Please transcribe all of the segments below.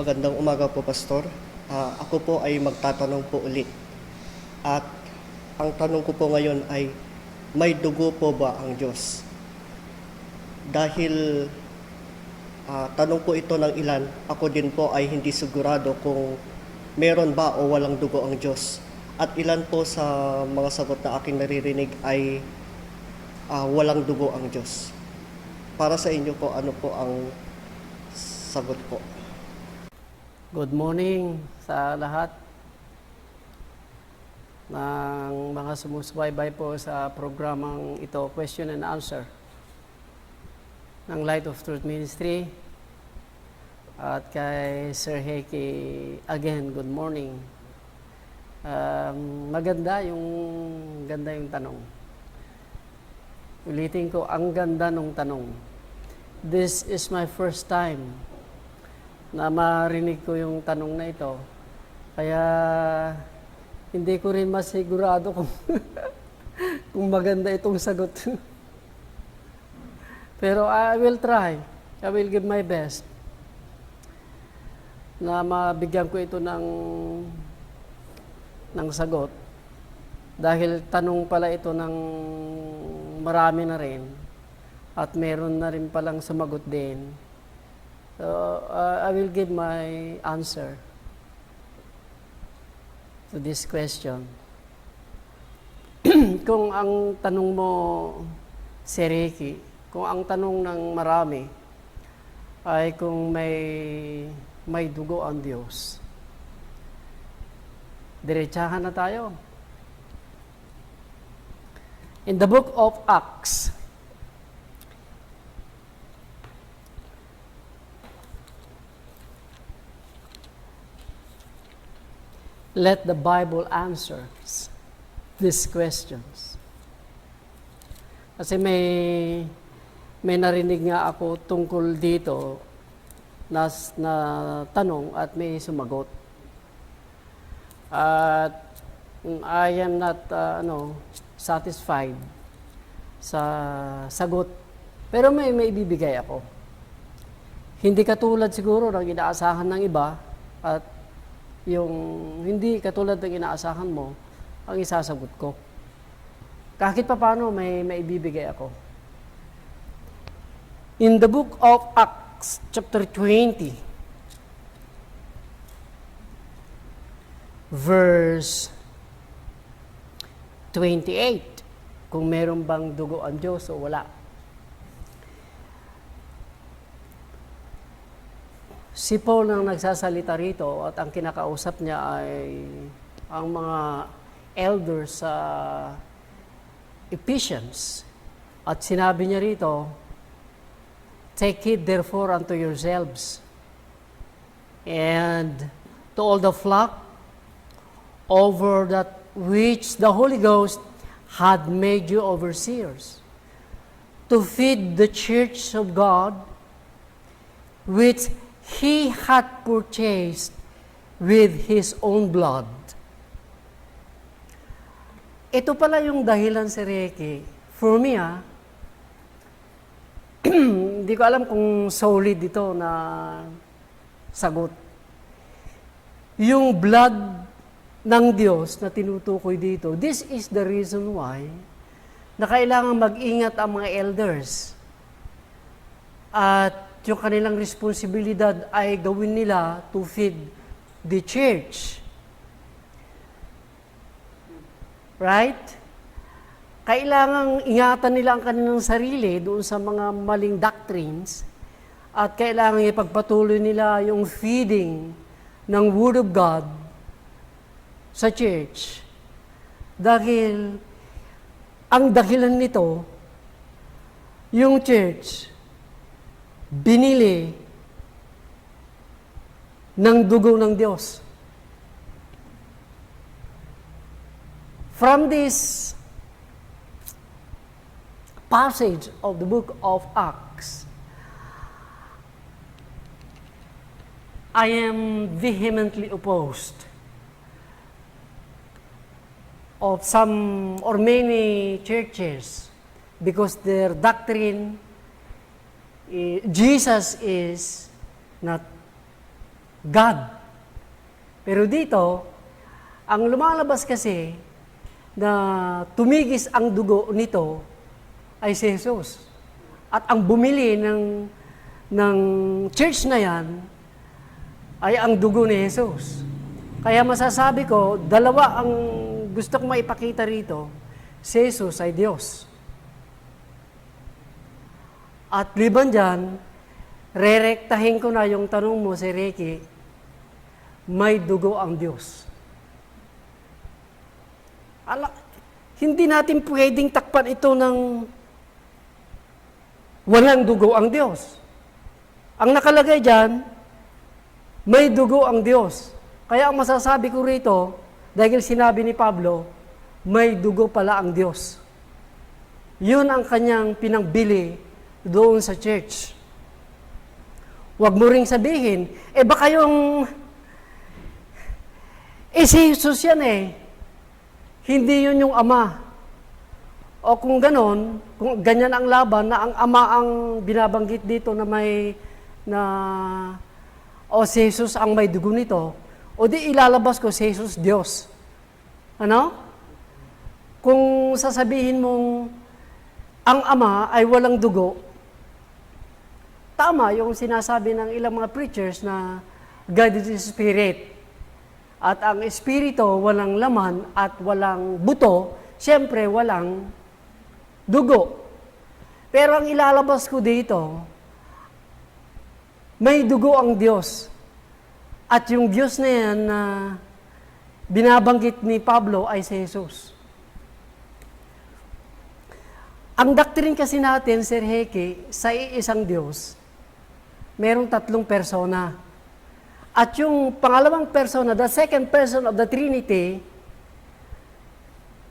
Magandang umaga po, Pastor. Ako po ay magtatanong po ulit. At ang tanong ko po ngayon ay, may dugo po ba ang Diyos? Dahil tanong po ito ng ilan, ako din po ay hindi sigurado kung meron ba o walang dugo ang Diyos. At ilan po sa mga sagot na aking naririnig ay walang dugo ang Diyos. Para sa inyo po, ano po ang sagot po? Good morning sa lahat ng mga sumusubaybay po sa programang ito, Question and Answer ng Light of Truth Ministry. At kay Sir Heikki, again, good morning. Ganda yung tanong. Ulitin ko, ang ganda ng tanong. This is my first time na marinig ko yung tanong na ito. Kaya hindi ko rin masigurado kung kung maganda itong sagot. Pero I will try. I will give my best na mabigyan ko ito ng sagot. Dahil tanong pala ito ng marami na rin at meron na rin palang sumagot din. So, I will give my answer to this question. Kung ang tanong mo, Sir Heikki, kung ang tanong ng marami ay kung may dugo ang Diyos, diretsahan na tayo. In the book of Acts, let the Bible answer these questions. Kasi may narinig nga ako tungkol dito na tanong at may sumagot. At I am not satisfied sa sagot. Pero may ibibigay ako. Hindi katulad siguro ng inaasahan ng iba at yung hindi katulad ng inaasahan mo ang isasagot ko. Kahit pa paano may ibibigay ako. In the book of Acts, chapter 20, verse 28, kung meron bang dugo ang Diyos o wala. Si Paul ang nagsasalita rito at ang kinakausap niya ay ang mga elders sa Ephesians. At sinabi niya rito, take heed therefore unto yourselves and to all the flock over that which the Holy Ghost had made you overseers, to feed the church of God, which He had purchased with His own blood. Ito pala yung dahilan, Sir Heikki. For me, hindi ko alam kung solid ito na sagot. Yung blood ng Diyos na tinutukoy dito, this is the reason why na kailangan mag-ingat ang mga elders. At yung kanilang responsibilidad ay gawin nila to feed the church. Right? Kailangang ingatan nila ang kanilang sarili doon sa mga maling doctrines at kailangan ipagpatuloy nila yung feeding ng Word of God sa church. Dahil ang dahilan nito, yung church, binili ng dugo ng Diyos. From this passage of the book of Acts, I am vehemently opposed of some or many churches because their doctrine, Jesus is not God. Pero dito, ang lumalabas kasi na tumigis ang dugo nito ay si Jesus. At ang bumili ng church na yan ay ang dugo ni Jesus. Kaya masasabi ko, dalawa ang gusto kong maipakita rito. Si Jesus ay Diyos. At liban dyan, rerektahin ko na yung tanong mo si Ricky, may dugo ang Diyos. Hindi natin pwedeng takpan ito ng walang dugo ang Diyos. Ang nakalagay dyan, may dugo ang Diyos. Kaya ang masasabi ko rito, dahil sinabi ni Pablo, may dugo pala ang Diyos. Yun ang kanyang pinangbili doon sa church. Huwag mo ring sabihin, baka yung si Jesus yan hindi yun yung Ama. O kung ganon, kung ganyan ang laban na ang Ama ang binabanggit dito na si Jesus ang may dugo nito, o di ilalabas ko si Jesus Diyos. Ano? Kung sasabihin mong ang Ama ay walang dugo, tama yung sinasabi ng ilang mga preachers na God is Spirit. At ang Espiritu walang laman at walang buto, siyempre walang dugo. Pero ang ilalabas ko dito, may dugo ang Diyos. At yung Diyos na yan na binabanggit ni Pablo ay si Jesus. Ang doctrine kasi natin, Sir Heki, sa iisang Diyos, merong 3 persona. At yung pangalawang persona, the second person of the Trinity,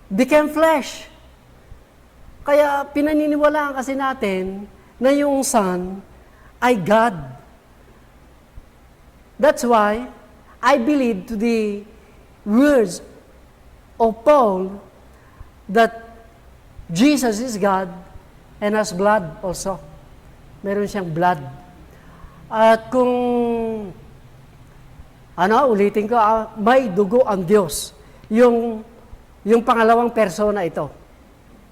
became flesh. Kaya pinaniniwalaan kasi natin na yung Son ay God. That's why I believe to the words of Paul that Jesus is God and has blood also. Meron siyang blood. At kung ulitin ko, may dugo ang Diyos. Yung pangalawang persona ito.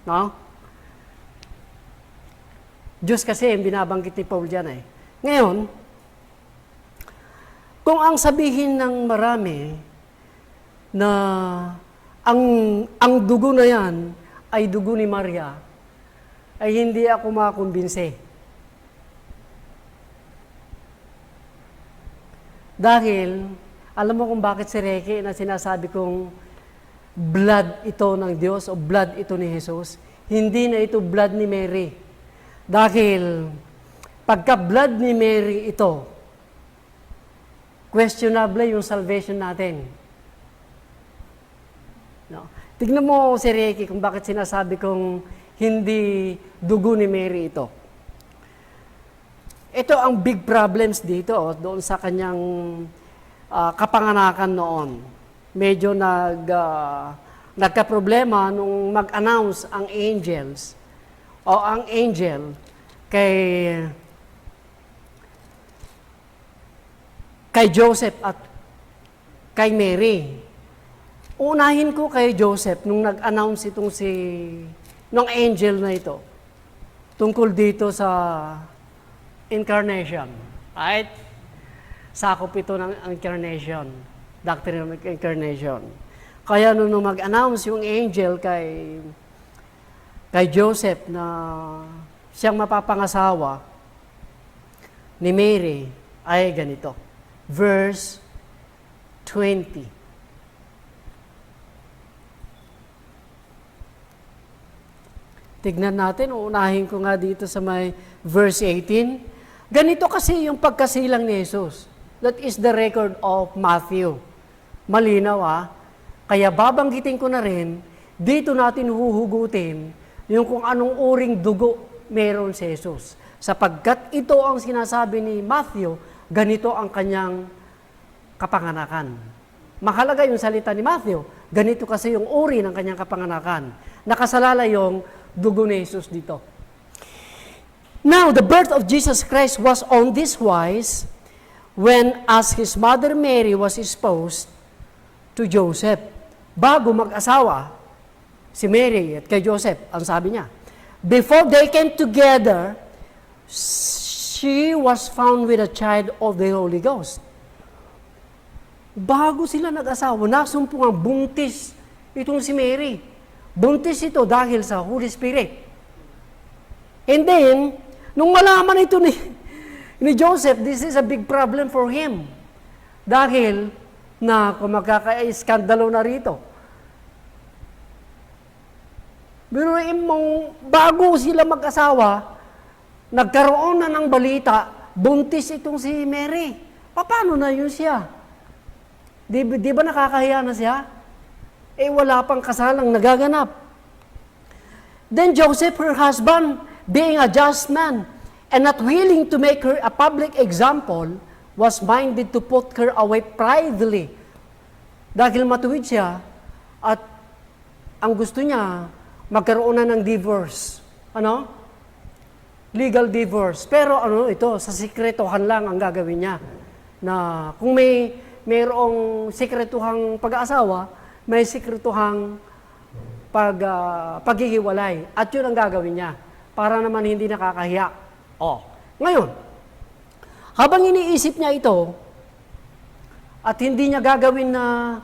No? Diyos kasi yung binabanggit ni Paul dyan Ngayon, kung ang sabihin ng marami na ang dugo na yan ay dugo ni Maria, ay hindi ako makakumbinse. Dahil, alam mo kung bakit si Ricky na sinasabi kong blood ito ng Diyos o blood ito ni Jesus? Hindi na ito blood ni Mary. Dahil, pagka blood ni Mary ito, questionable yung salvation natin. No? Tignan mo si Ricky kung bakit sinasabi kong hindi dugo ni Mary ito. Ito ang big problems dito doon sa kanyang kapanganakan noon. Medyo nagka-problema nung mag-announce ang angels o ang angel kay Joseph at kay Mary. Unahin ko kay Joseph nung nag-announce nung angel na ito tungkol dito sa incarnation. Right? Sakop ito ng incarnation. Doctrine of incarnation. Kaya nung mag-announce yung angel kay Joseph na siyang mapapangasawa ni Mary ay ganito. Verse 20. Tignan natin, uunahin ko nga dito sa may verse 18. Ganito kasi yung pagkasilang ni Jesus. That is the record of Matthew. Malinaw Kaya babanggitin ko na rin, dito natin huhugutin yung kung anong uring dugo meron si Jesus. Sapagkat ito ang sinasabi ni Matthew, ganito ang kanyang kapanganakan. Mahalaga yung salita ni Matthew, ganito kasi yung uri ng kanyang kapanganakan. Nakasalalay yung dugo ni Jesus dito. Now, the birth of Jesus Christ was on this wise, when as his mother Mary was espoused to Joseph. Bago mag-asawa, si Mary at kay Joseph, ang sabi niya, before they came together, she was found with a child of the Holy Ghost. Bago sila nag-asawa, nasumpungang buntis itong si Mary. Buntis ito dahil sa Holy Spirit. And then, nung malaman ito ni Joseph, this is a big problem for him. Dahil na kung magkaka-iskandalo na rito. Pero bago sila mag-asawa, nagkaroon na ng balita, buntis itong si Mary. Paano na yun siya? Di ba nakakahiya na siya? Wala pang kasalang nagaganap. Then Joseph, her husband, being a just man, and not willing to make her a public example, was minded to put her away privately. Dahil matuwid siya, at ang gusto niya, magkaroon na ng divorce. Ano? Legal divorce. Pero ito, sa sikretohan lang ang gagawin niya. Na kung mayroong sikretuhang pag-aasawa, may sikretuhang paghihiwalay. At yun ang gagawin niya. Para naman hindi nakakahiya. Ngayon, habang iniisip niya ito, at hindi niya gagawin na,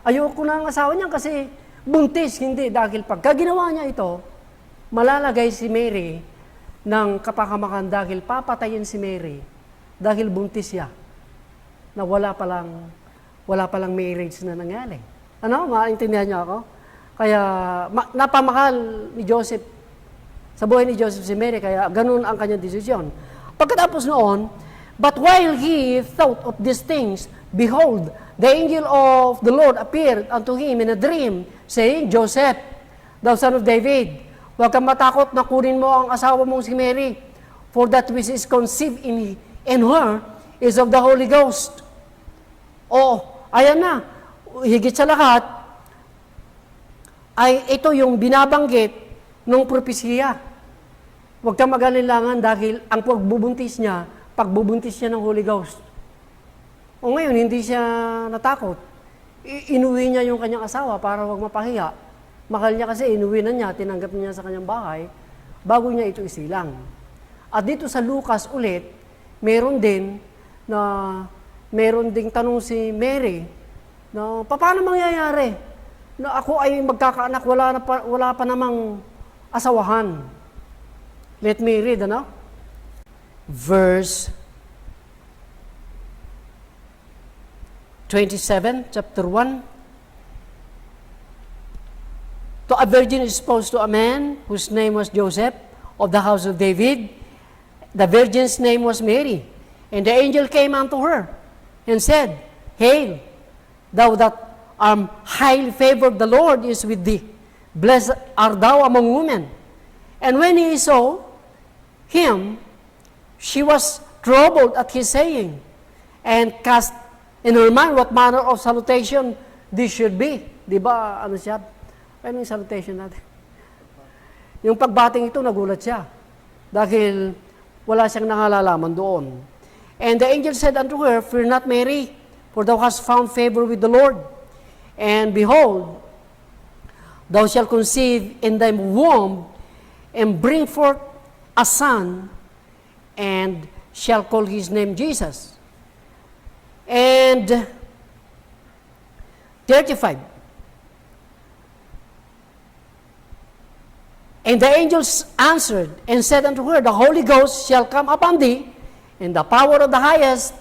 ayoko na ang asawa niya kasi buntis, hindi. Dahil pagka ginawa niya ito, malalagay si Mary ng kapakamakan dahil papatayin si Mary dahil buntis siya na wala palang marriage na nangyari. Maintindihan niyo ako? Kaya napamahal ni Joseph sa buhay ni Joseph si Mary, kaya ganun ang kanyang desisyon. Pagkatapos noon, but while he thought of these things, behold, the angel of the Lord appeared unto him in a dream, saying, Joseph, thou son of David, huwag kang matakot na kunin mo ang asawa mong si Mary, for that which is conceived in her is of the Holy Ghost. Ayan na. Higit sa lahat, ay ito yung binabanggit ng propesiya. Huwag kang mag-alilangan dahil ang pagbubuntis niya ng Holy Ghost. Ngayon, hindi siya natakot. Inuwi niya yung kanyang asawa para huwag mapahiya. Mahal niya kasi, inuwi na niya, tinanggap niya sa kanyang bahay, bago niya ito isilang. At dito sa Lucas ulit, meron ding tanong si Mary, na paano mangyayari? Na ako ay magkakaanak, wala pa namang asawahan. Let me read, Verse 27, chapter 1. To a virgin espoused to a man whose name was Joseph, of the house of David. The virgin's name was Mary. And the angel came unto her and said, Hail, thou that art highly favored, the Lord is with thee. Blessed art thou among women. And when he saw him, she was troubled at his saying, and cast in her mind what manner of salutation this should be. Di ba, siya? Ano yung salutation natin? Yung pagbating ito, nagulat siya. Dahil wala siyang nangalalaman doon. And the angel said unto her, Fear not, Mary, for thou hast found favor with the Lord. And behold, thou shalt conceive in thy womb, and bring forth a son, and shall call his name Jesus. And 35. And the angels answered and said unto her, The Holy Ghost shall come upon thee, and the power of the highest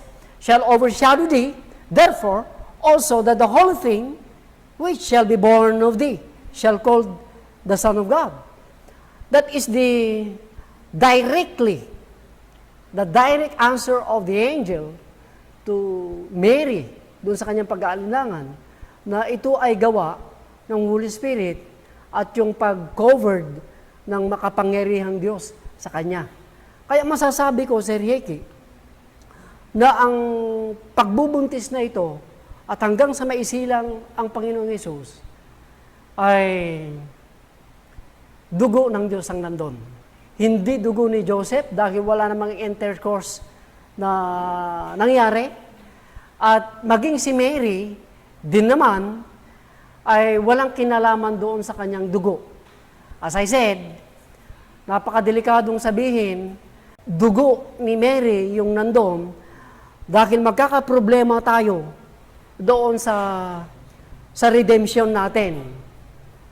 shall overshadow thee. Therefore, also that the holy thing which shall be born of thee shall call the Son of God. That is the direct answer of the angel to Mary doon sa kanyang pag-aalinlangan na ito ay gawa ng Holy Spirit at yung pag-covered ng makapangyarihang Diyos sa kanya. Kaya masasabi ko, Sir Hieki, na ang pagbubuntis na ito at hanggang sa maisilang ang Panginoong Hesus ay dugo ng Diyos ang nandun. Hindi dugo ni Joseph dahil wala namang intercourse na nangyari. At maging si Mary din naman ay walang kinalaman doon sa kanyang dugo. As I said, napakadelikadong sabihin, dugo ni Mary yung nandun dahil magkakaproblema tayo doon sa redemption natin.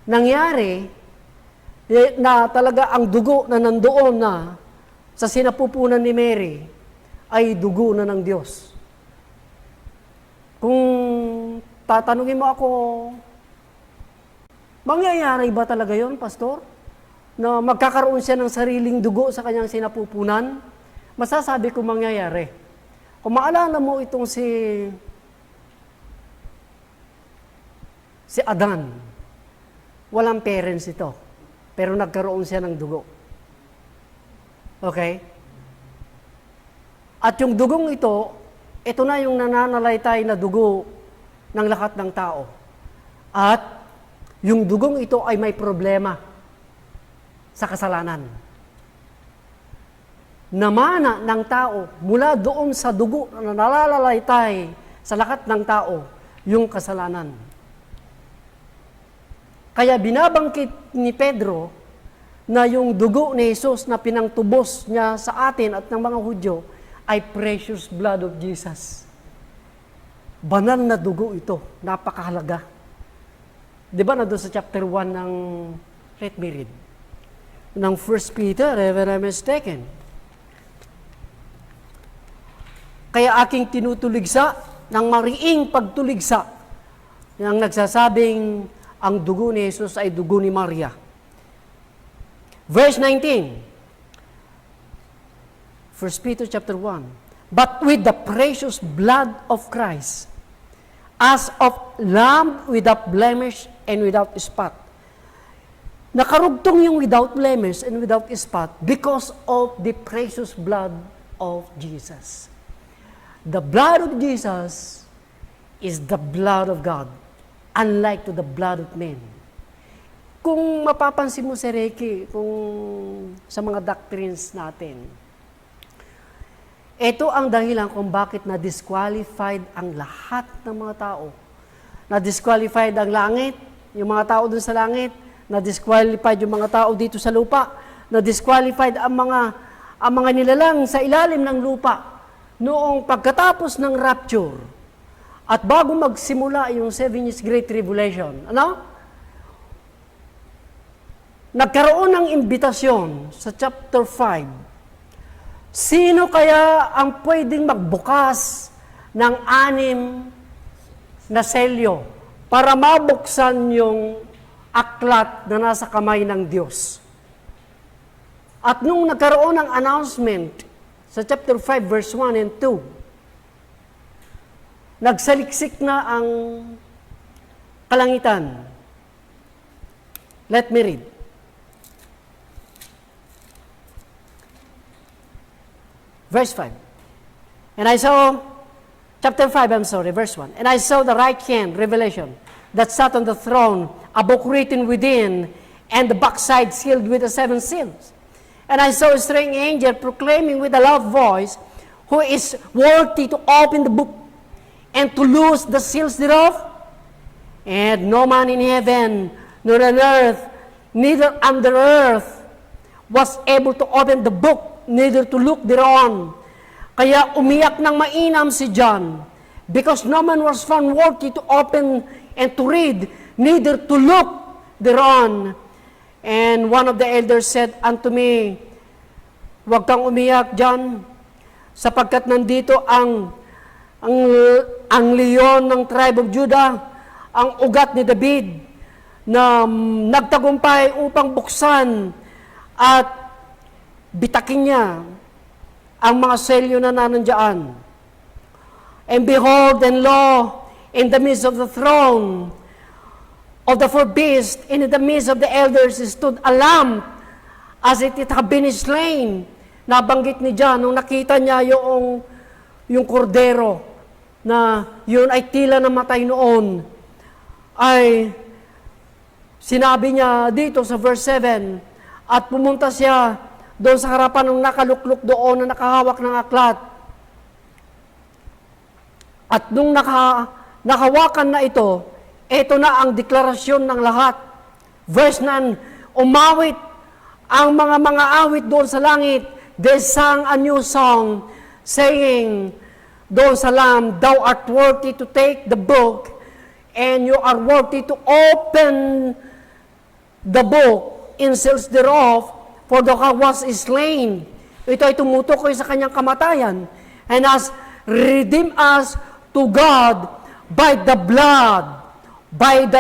Nangyari na talaga ang dugo na nandoon na sa sinapupunan ni Mary ay dugo na ng Diyos. Kung tatanungin mo ako, mangyayari ba talaga yon, Pastor? Na magkakaroon siya ng sariling dugo sa kanyang sinapupunan? Masasabi ko mangyayari. Kung maalala mo itong si Adan, walang parents ito, pero nagkaroon siya ng dugo. Okay? At yung dugong ito na yung nananalaytay na dugo ng lahat ng tao. At yung dugong ito ay may problema sa kasalanan. Namana ng tao mula doon sa dugo na nalalalaytay sa lahat ng tao yung kasalanan. Kaya binabangkit ni Pedro na yung dugo ni Jesus na pinangtubos niya sa atin at ng mga Hudyo ay precious blood of Jesus. Banal na dugo ito, napakahalaga. Di ba na doon sa chapter 1 ng, let me read, ng 1 Peter, if I'm mistaken. Kaya aking tinutuligsa ng mariing pagtuligsa ng nagsasabing ang dugo ni Jesus ay dugo ni Maria. Verse 19, 1 Peter chapter 1, but with the precious blood of Christ, as of lamb without blemish and without spot. Nakarugtong yung without blemish and without spot because of the precious blood of Jesus. The blood of Jesus is the blood of God, unlike to the blood of men. Kung mapapansin mo si Reiki, kung sa mga doctrines natin, ito ang dahilan kung bakit na-disqualified ang lahat ng mga tao. Na-disqualified ang langit, yung mga tao dun sa langit, na-disqualified yung mga tao dito sa lupa, na-disqualified ang mga nilalang sa ilalim ng lupa noong pagkatapos ng rapture. At bago magsimula yung 7 years Great Tribulation, nagkaroon ng imbitasyon sa chapter 5. Sino kaya ang pwedeng magbukas ng 6 na selyo para mabuksan yung aklat na nasa kamay ng Diyos? At nung nagkaroon ng announcement sa chapter 5 verse 1 and 2, nagsaliksik na ang kalangitan. Let me read. Verse 5. And I saw, chapter 5, verse 1. And I saw the right hand, Revelation, that sat on the throne, a book written within, and the backside sealed with the 7 seals. And I saw a strange angel proclaiming with a loud voice, who is worthy to open the book and to loose the seals thereof? And no man in heaven, nor on earth, neither under earth, was able to open the book, neither to look thereon. Kaya umiyak ng mainam si John, because no man was found worthy to open and to read, neither to look thereon. And one of the elders said unto me, huwag kang umiyak, John, sapagkat nandito ang leon ng tribe of Judah, ang ugat ni David, na nagtagumpay upang buksan at bitakin niya ang mga selyo na nandiyan. And behold, and lo, in the midst of the throne of the 4 beasts, in the midst of the elders, stood a lamb, as it had been slain. Nabanggit ni John, nung nakita niya yung kordero, na yun ay tila namatay noon, ay sinabi niya dito sa verse 7, at pumunta siya doon sa harapan ng nakaluklok doon na nakahawak ng aklat. At nung nakawakan na ito na ang deklarasyon ng lahat. Verse 9, umawit ang mga awit doon sa langit. They sang a new song, saying, doon sa Lamb, Thou art worthy to take the book, and you are worthy to open the book, in seals thereof, for the cow was slain. Ito ay tumutukoy sa kanyang kamatayan, and has redeemed us to God by the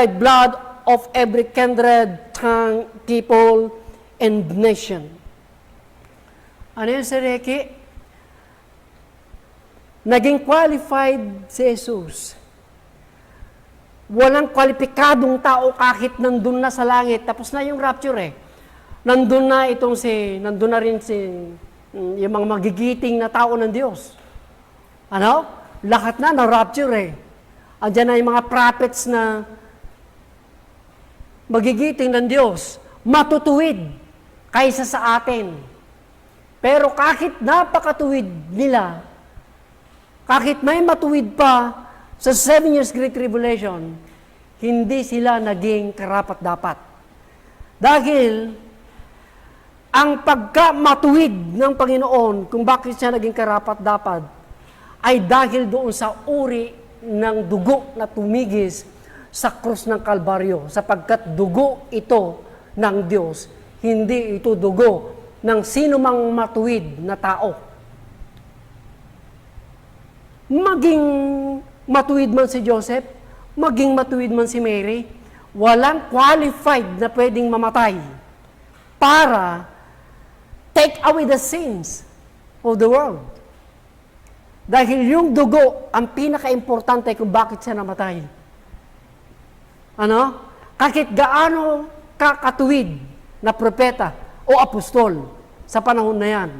blood of every kindred, tongue, people, and nation. Ano yun, Sir Ricky? Naging qualified si Jesus. Walang kwalipikadong tao kahit nandun na sa langit. Tapos na yung rapture eh. Nandun na rin yung mga magigiting na tao ng Diyos. Ano? Lahat na rapture eh. Andiyan na yung mga prophets na magigiting ng Diyos. Matutuwid kaysa sa atin. Pero kahit napakatuwid nila, kahit may matuwid pa sa 7 years Great Tribulation, hindi sila naging karapat-dapat. Dahil ang pagkamatuwid ng Panginoon, kung bakit siya naging karapat-dapat, ay dahil doon sa uri ng dugo na tumigis sa krus ng Kalbaryo, sapagkat dugo ito ng Diyos, hindi ito dugo ng sino mang matuwid na tao. Maging matuwid man si Joseph, maging matuwid man si Mary, walang qualified na pwedeng mamatay para take away the sins of the world. Dahil yung dugo, ang pinaka-importante kung bakit siya namatay. Ano? Kahit gaano kakatuwid na propeta o apostol sa panahon na yan,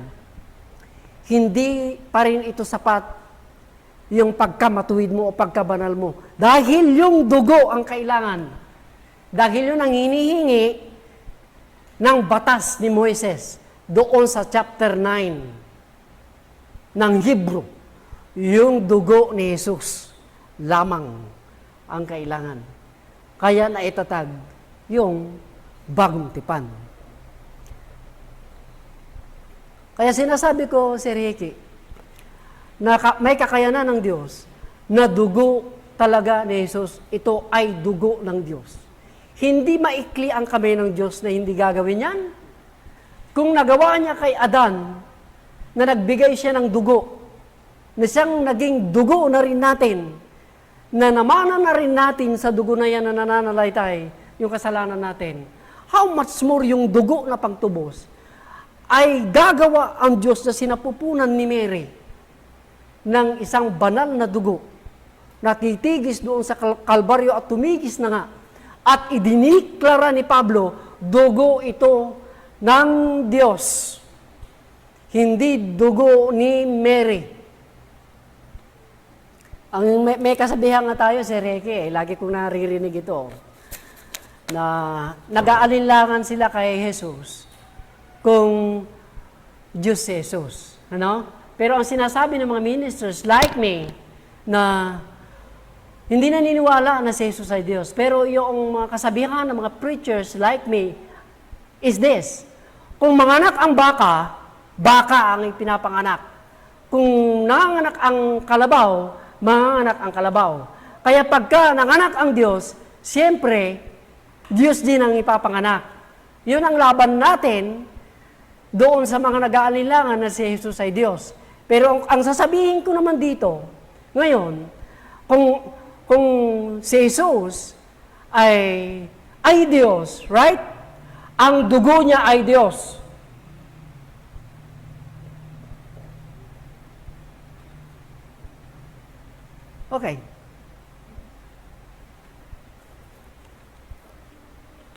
hindi pa rin ito sapat yung pagkamatuwid mo o pagkabanal mo. Dahil yung dugo ang kailangan. Dahil yun ang hinihingi ng batas ni Moises doon sa chapter 9 ng Hebrew. Yung dugo ni Jesus lamang ang kailangan. Kaya naitatag yung bagong tipan. Kaya sinasabi ko, Sir Ricky, na may kakayanan ng Diyos na dugo talaga ni Jesus, ito ay dugo ng Diyos. Hindi maikli ang kamay ng Diyos na hindi gagawin yan. Kung nagawa niya kay Adan, na nagbigay siya ng dugo, na siyang naging dugo na rin natin, na namana na rin natin sa dugo na yan na nananalaytay, yung kasalanan natin, how much more yung dugo na pangtubos, ay gagawa ang Diyos na sinapupunan ni Mary ng isang banal na dugo na titigis doon sa Kalbaryo at tumigis na nga. At idiniklara ni Pablo, dugo ito ng Diyos, hindi dugo ni Mary. Ang may kasabihan nga tayo, Sir Ricky, lagi kong naririnig ito, na nag-aalinlangan sila kay Jesus kung Diyos si Jesus. Ano? Pero ang sinasabi ng mga ministers like me na hindi naniniwala na si Jesus ay Diyos. Pero yung mga kasabihan ng mga preachers like me is this: kung manganak ang baka, baka ang pinapanganak. Kung nanganak ang kalabaw, manganak ang kalabaw. Kaya pagka nanganak ang Diyos, siyempre, Diyos din ang ipapanganak. Yun ang laban natin doon sa mga nag-aalilangan na si Jesus ay Diyos. Pero ang sasabihin ko naman dito, ngayon, kung si Jesus ay Diyos, right? Ang dugo niya ay Diyos. Okay.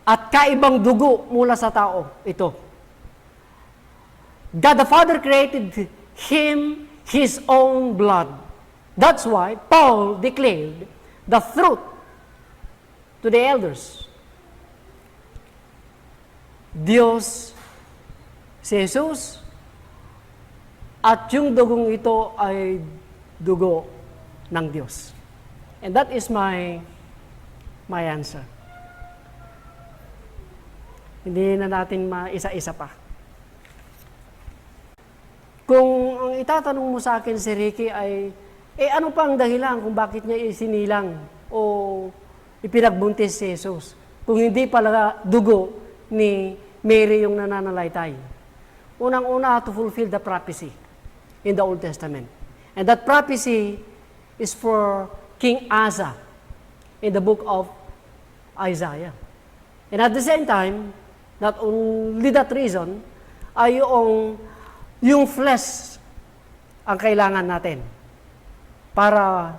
At kaibang dugo mula sa tao, ito. God the Father created Him His own blood. That's why Paul declared the truth to the elders. Diyos, si Jesus, at yung dugong ito ay dugo ng Diyos. And that is my answer. Hindi na natin maisa-isa pa. Kung ang itatanong mo sa akin si Ricky ay, ano pa ang dahilan kung bakit niya isinilang o ipinagbuntis si Jesus? Kung hindi pala dugo ni Mary yung nananalaytay. Unang-una, to fulfill the prophecy in the Old Testament. And that prophecy is for King Asa in the book of Isaiah. And at the same time, not only that reason, ay yung flesh ang kailangan natin para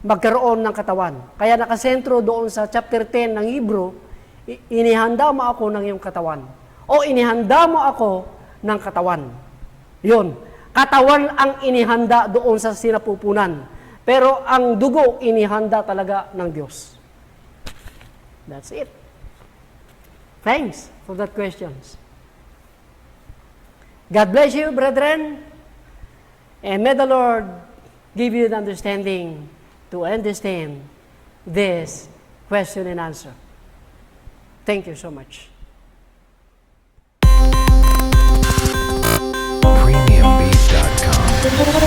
magkaroon ng katawan. Kaya nakasentro doon sa chapter 10 ng Hebrew, inihanda mo ako ng iyong katawan. O inihanda mo ako ng katawan. Yun. Katawan ang inihanda doon sa sinapupunan. Pero ang dugo, inihanda talaga ng Diyos. That's it. Thanks for that questions. God bless you, brethren. And may the Lord give you the understanding to understand this question and answer. Thank you so much. Premiumbeat.com